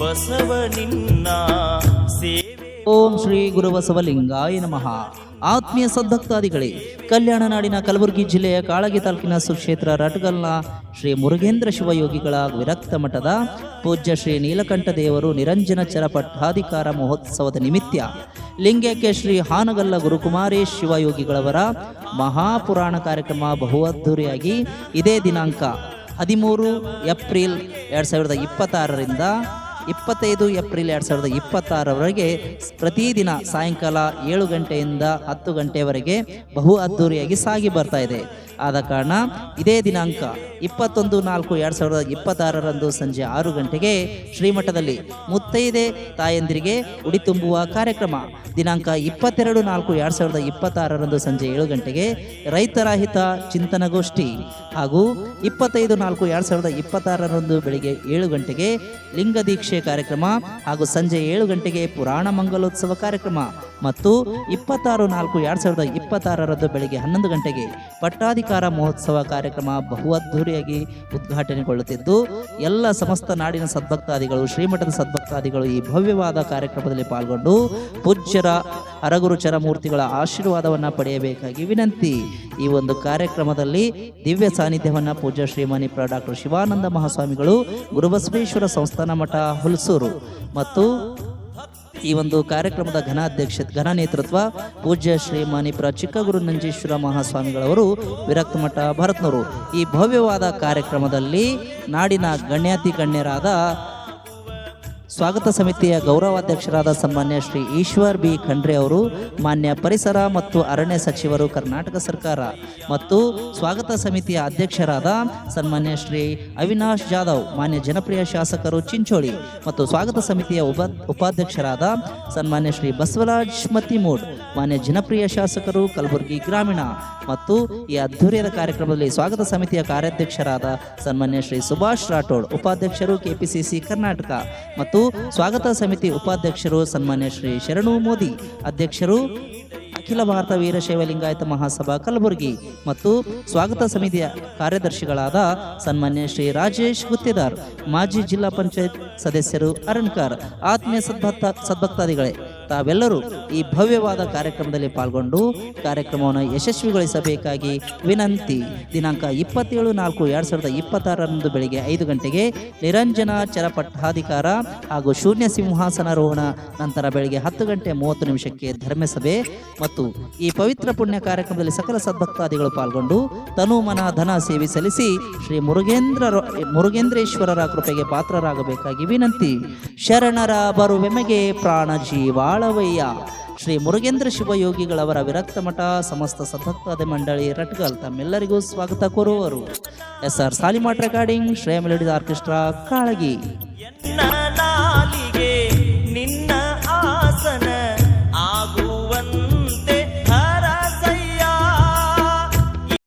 ಬಸವನಿನ್ನ ಸೇವೆ. ಓಂ ಶ್ರೀ ಗುರುಬಸವಲಿಂಗಾಯ ನಮಃ. ಆತ್ಮೀಯ ಸದ್ಭಕ್ತಾದಿಗಳೇ, ಕಲ್ಯಾಣ ನಾಡಿನ ಕಲಬುರಗಿ ಜಿಲ್ಲೆಯ ಕಾಳಗಿ ತಾಲೂಕಿನ ಸುಕ್ಷೇತ್ರ ರಟ್ಗಲ್ನ ಶ್ರೀ ಮುರುಗೇಂದ್ರ ಶಿವಯೋಗಿಗಳ ವಿರಕ್ತ ಮಠದ ಪೂಜ್ಯ ಶ್ರೀ ನೀಲಕಂಠ ದೇವರು ನಿರಂಜನ ಚರ ಪಟ್ಟಾಧಿಕಾರ ಮಹೋತ್ಸವದ ನಿಮಿತ್ತ ಲಿಂಗಕ್ಕೆ ಶ್ರೀ ಹಾನಗಲ್ಲ ಗುರುಕುಮಾರೇಶ್ ಶಿವಯೋಗಿಗಳವರ ಮಹಾಪುರಾಣ ಕಾರ್ಯಕ್ರಮ ಬಹು ಅದ್ಧೂರಿಯಾಗಿ ಇದೇ ದಿನಾಂಕ 13 ಏಪ್ರಿಲ್ 2026ರಿಂದ 25 ಏಪ್ರಿಲ್ 2026ರವರೆಗೆ ಪ್ರತಿದಿನ ಸಾಯಂಕಾಲ 7 ಗಂಟೆಯಿಂದ 10 ಗಂಟೆವರೆಗೆ ಬಹು ಅದ್ಧೂರಿಯಾಗಿ ಸಾಗಿ ಬರ್ತಾ ಇದೆ. ಆದ ಕಾರಣ ಇದೇ ದಿನಾಂಕ 21/4/2026ರಂದು ಸಂಜೆ 6 ಗಂಟೆಗೆ ಶ್ರೀಮಠದಲ್ಲಿ ಮುತ್ತೈದೆ ತಾಯಂದಿರಿಗೆ ಉಡಿ ತುಂಬುವ ಕಾರ್ಯಕ್ರಮ, ದಿನಾಂಕ 22/4/2026ರಂದು ಸಂಜೆ 7 ಗಂಟೆಗೆ ರೈತರ ಹಿತ ಚಿಂತನಗೋಷ್ಠಿ ಹಾಗೂ 25/4/2026ರಂದು ಬೆಳಿಗ್ಗೆ 7 ಗಂಟೆಗೆ ಲಿಂಗ ದೀಕ್ಷೆ ಕಾರ್ಯಕ್ರಮ ಹಾಗೂ ಸಂಜೆ 7 ಗಂಟೆಗೆ ಪುರಾಣ ಮಂಗಲೋತ್ಸವ ಕಾರ್ಯಕ್ರಮ ಮತ್ತು 26/4/2026ರಂದು ಬೆಳಿಗ್ಗೆ 11 ಗಂಟೆಗೆ ಪಟ್ಟಾಧಿಕಾರ ಮಹೋತ್ಸವ ಕಾರ್ಯಕ್ರಮ ಬಹು ಅದ್ಧೂರಿಯಾಗಿ ಉದ್ಘಾಟನೆಗೊಳ್ಳುತ್ತಿದ್ದು ಎಲ್ಲ ಸಮಸ್ತ ನಾಡಿನ ಸದ್ಭಕ್ತಾದಿಗಳು, ಶ್ರೀಮಠದ ಸದ್ಭಕ್ತಾದಿಗಳು ಈ ಭವ್ಯವಾದ ಕಾರ್ಯಕ್ರಮದಲ್ಲಿ ಪಾಲ್ಗೊಂಡು ಪೂಜ್ಯರ ಹರಗುರು ಚರಮೂರ್ತಿಗಳ ಆಶೀರ್ವಾದವನ್ನು ಪಡೆಯಬೇಕಾಗಿ ವಿನಂತಿ. ಈ ಒಂದು ಕಾರ್ಯಕ್ರಮದಲ್ಲಿ ದಿವ್ಯ ಸಾನ್ನಿಧ್ಯವನ್ನು ಪೂಜ್ಯ ಶ್ರೀಮಾನಿ ಡಾಕ್ಟರ್ ಶಿವಾನಂದ ಮಹಾಸ್ವಾಮಿಗಳು, ಗುರುಬಸವೇಶ್ವರ ಸಂಸ್ಥಾನ ಮಠ ಹುಲ್ಸೂರು ಮತ್ತು ಈ ಒಂದು ಕಾರ್ಯಕ್ರಮದ ಘನ ನೇತೃತ್ವ ಪೂಜ್ಯ ಶ್ರೀಮಾನಿಪುರ ಚಿಕ್ಕಗುರು ನಂಜೇಶ್ವರ ಮಹಾಸ್ವಾಮಿಗಳವರು, ವಿರಕ್ತ ಮಠ ಭರತ್ನೂರು. ಈ ಭವ್ಯವಾದ ಕಾರ್ಯಕ್ರಮದಲ್ಲಿ ನಾಡಿನ ಗಣ್ಯಾತಿ ಗಣ್ಯರಾದ ಸ್ವಾಗತ ಸಮಿತಿಯ ಗೌರವಾಧ್ಯಕ್ಷರಾದ ಸನ್ಮಾನ್ಯ ಶ್ರೀ ಈಶ್ವರ್ ಬಿ ಖಂಡ್ರೆ ಅವರು, ಮಾನ್ಯ ಪರಿಸರ ಮತ್ತು ಅರಣ್ಯ ಸಚಿವರು ಕರ್ನಾಟಕ ಸರ್ಕಾರ, ಮತ್ತು ಸ್ವಾಗತ ಸಮಿತಿಯ ಅಧ್ಯಕ್ಷರಾದ ಸನ್ಮಾನ್ಯ ಶ್ರೀ ಅವಿನಾಶ್ ಜಾಧವ್, ಮಾನ್ಯ ಜನಪ್ರಿಯ ಶಾಸಕರು ಚಿಂಚೋಳಿ, ಮತ್ತು ಸ್ವಾಗತ ಸಮಿತಿಯ ಉಪಾಧ್ಯಕ್ಷರಾದ ಸನ್ಮಾನ್ಯ ಶ್ರೀ ಬಸವರಾಜ್ ಮತ್ತಿಮೂಡ್, ಮಾನ್ಯ ಜನಪ್ರಿಯ ಶಾಸಕರು ಕಲಬುರಗಿ ಗ್ರಾಮೀಣ, ಮತ್ತು ಈ ಅದ್ಧೂರಿಯಾದ ಕಾರ್ಯಕ್ರಮದಲ್ಲಿ ಸ್ವಾಗತ ಸಮಿತಿಯ ಕಾರ್ಯಾಧ್ಯಕ್ಷರಾದ ಸನ್ಮಾನ್ಯ ಶ್ರೀ ಸುಭಾಷ್ ರಾಠೋಡ್, ಉಪಾಧ್ಯಕ್ಷರು ಕೆಪಿಸಿಸಿ ಕರ್ನಾಟಕ, ಮತ್ತು ಸ್ವಾಗತ ಸಮಿತಿ ಉಪಾಧ್ಯಕ್ಷರು ಸನ್ಮಾನ್ಯ ಶ್ರೀ ಶರಣು ಮೋದಿ, ಅಧ್ಯಕ್ಷರು ಅಖಿಲ ಭಾರತ ವೀರಶೈವ ಲಿಂಗಾಯತ ಮಹಾಸಭಾ ಕಲಬುರಗಿ, ಮತ್ತು ಸ್ವಾಗತ ಸಮಿತಿಯ ಕಾರ್ಯದರ್ಶಿಗಳಾದ ಸನ್ಮಾನ್ಯ ಶ್ರೀ ರಾಜೇಶ್ ಗುತ್ತೇದಾರ್, ಮಾಜಿ ಜಿಲ್ಲಾ ಪಂಚಾಯತ್ ಸದಸ್ಯರು ಅರಣ್ಕರ್. ಆತ್ಮೀಯ ಸದ್ಭಕ್ತಾದಿಗಳೇ, ತಾವೆಲ್ಲರೂ ಈ ಭವ್ಯವಾದ ಕಾರ್ಯಕ್ರಮದಲ್ಲಿ ಪಾಲ್ಗೊಂಡು ಕಾರ್ಯಕ್ರಮವನ್ನು ಯಶಸ್ವಿಗೊಳಿಸಬೇಕಾಗಿ ವಿನಂತಿ. ದಿನಾಂಕ 27/4/2026ರಂದು ಬೆಳಿಗ್ಗೆ 5 ಗಂಟೆಗೆ ನಿರಂಜನ ಚರಪಟ್ಟಾಧಿಕಾರ ಹಾಗೂ ಶೂನ್ಯ ಸಿಂಹಾಸನಾರೋಹಣ, ನಂತರ ಬೆಳಿಗ್ಗೆ 10:30 ಧರ್ಮಸಭೆ. ಮತ್ತು ಈ ಪವಿತ್ರ ಪುಣ್ಯ ಕಾರ್ಯಕ್ರಮದಲ್ಲಿ ಸಕಲ ಸದ್ಭಕ್ತಾದಿಗಳು ಪಾಲ್ಗೊಂಡು ತನು ಮನ ಧನ ಸೇವೆ ಸಲ್ಲಿಸಿ ಶ್ರೀ ಮುರುಗೇಂದ್ರೇಶ್ವರರ ಕೃಪೆಗೆ ಪಾತ್ರರಾಗಬೇಕಾಗಿ ವಿನಂತಿ. ಶರಣರ ಬರುವೆಮೆಗೆ ಪ್ರಾಣ ಜೀವಾಳವಯ್ಯ. ಶ್ರೀ ಮುರುಗೇಂದ್ರ ಶಿವಯೋಗಿಗಳವರ ವಿರಕ್ತ ಮಠ ಸಮಸ್ತ ಸದ್ಭಕ್ತಾದಿ ಮಂಡಳಿ ರಟ್ಗಲ್ ತಮ್ಮೆಲ್ಲರಿಗೂ ಸ್ವಾಗತ ಕೋರುವರು. SR ಸಾಲಿಮಾಟ್ ರೆಕಾರ್ಡಿಂಗ್, ಶ್ರೇಯ ಮೆಲೋಡಿಸ್ ಆರ್ಕೆಸ್ಟ್ರಾ, ಕಾಳಗಿ.